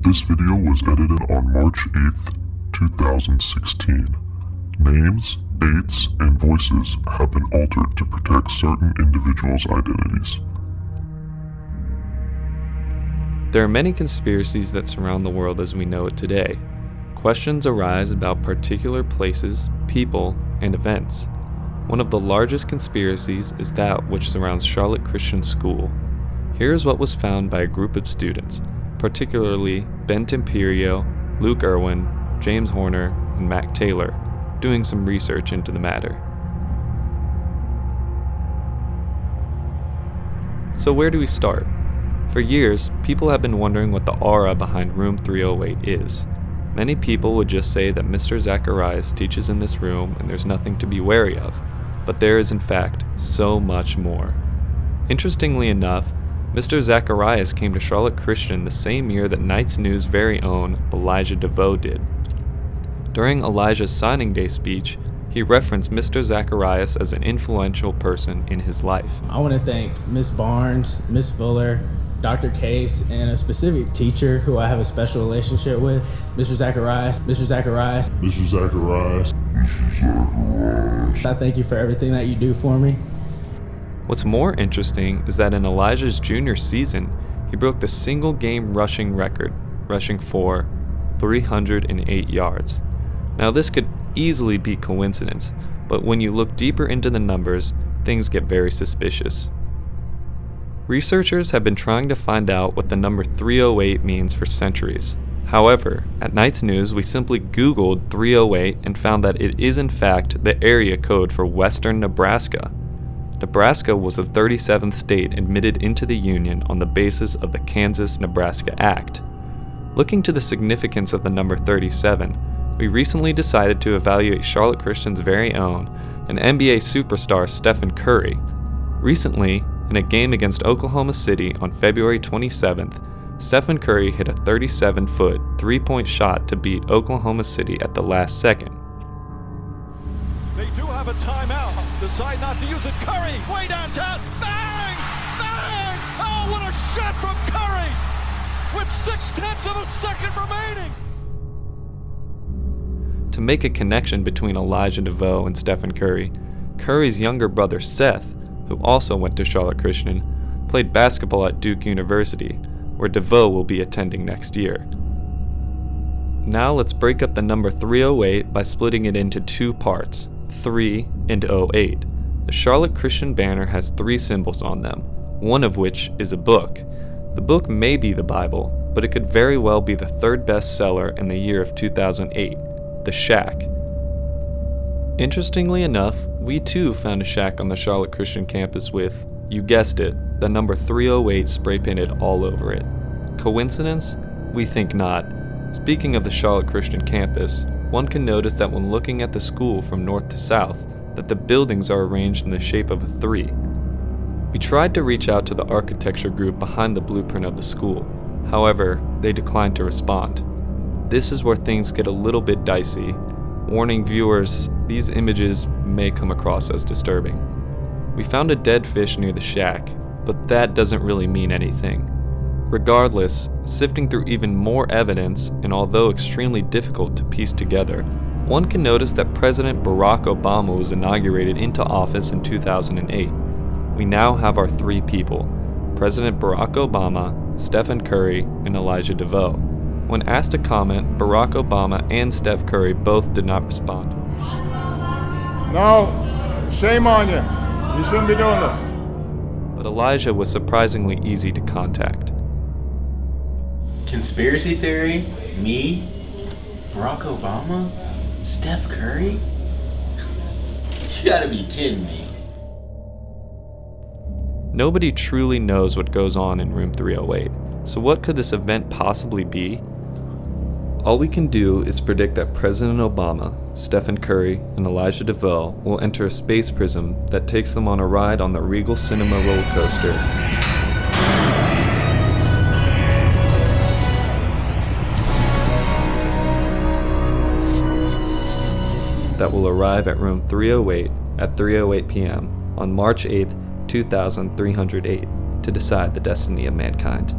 This video was edited on March 8th, 2016. Names, dates, and voices have been altered to protect certain individuals' identities. There are many conspiracies that surround the world as we know it today. Questions arise about particular places, people, and events. One of the largest conspiracies is that which surrounds Charlotte Christian School. Here is what was found by a group of students, particularly Ben Temperio, Luke Irwin, James Horner, and Mac Taylor, doing some research into the matter. So where do we start? For years, people have been wondering what the aura behind room 308 is. Many people would just say that Mr. Zacharias teaches in this room and there's nothing to be wary of, but there is in fact so much more. Interestingly enough, Mr. Zacharias came to Charlotte Christian the same year that Knights News' very own Elijah Deveaux did. During Elijah's signing day speech, he referenced Mr. Zacharias as an influential person in his life. I want to thank Miss Barnes, Miss Fuller, Dr. Case, and a specific teacher who I have a special relationship with, Mr. Zacharias. Mr. Zacharias. Mr. Zacharias. Mr. Zacharias. I thank you for everything that you do for me. What's more interesting is that in Elijah's junior season, he broke the single game rushing record, rushing for 308 yards. Now this could easily be coincidence, but when you look deeper into the numbers, things get very suspicious. Researchers have been trying to find out what the number 308 means for centuries. However, at Knights News, we simply Googled 308 and found that it is in fact the area code for western Nebraska. Nebraska was the 37th state admitted into the Union on the basis of the Kansas-Nebraska Act. Looking to the significance of the number 37, we recently decided to evaluate Charlotte Christian's very own and NBA superstar Stephen Curry. Recently, in a game against Oklahoma City on February 27th, Stephen Curry hit a 37-foot three-point shot to beat Oklahoma City at the last second. They do have a timeout. Decide not to use it. Curry, way downtown. Bang! Bang! Oh, what a shot from Curry! With 0.6 of a second remaining. To make a connection between Elijah Deveaux and Stephen Curry, Curry's younger brother Seth, who also went to Charlotte Christian, played basketball at Duke University, where Deveaux will be attending next year. Now let's break up the number 308 by splitting it into two parts, 3 and 08. The Charlotte Christian banner has three symbols on them, one of which is a book. The book may be the Bible, but it could very well be the third bestseller in the year of 2008, The Shack. Interestingly enough, we too found a shack on the Charlotte Christian campus with, you guessed it, the number 308 spray painted all over it. Coincidence? We think not. Speaking of the Charlotte Christian campus, one can notice that when looking at the school from north to south, that the buildings are arranged in the shape of a 3. We tried to reach out to the architecture group behind the blueprint of the school. However, they declined to respond. This is where things get a little bit dicey. Warning viewers, these images may come across as disturbing. We found a dead fish near the shack, but that doesn't really mean anything. Regardless, sifting through even more evidence, and although extremely difficult to piece together, one can notice that President Barack Obama was inaugurated into office in 2008. We now have our three people, President Barack Obama, Stephen Curry, and Elijah Deveaux. When asked to comment, Barack Obama and Steph Curry both did not respond. No, shame on you. You shouldn't be doing this. But Elijah was surprisingly easy to contact. Conspiracy theory? Me? Barack Obama? Steph Curry? You gotta be kidding me. Nobody truly knows what goes on in room 308, so what could this event possibly be? All we can do is predict that President Obama, Stephen Curry, and Elijah Deveaux will enter a space prism that takes them on a ride on the Regal Cinema roller coaster. That will arrive at room 308 at 3:08 p.m. on March 8th, 2308 to decide the destiny of mankind.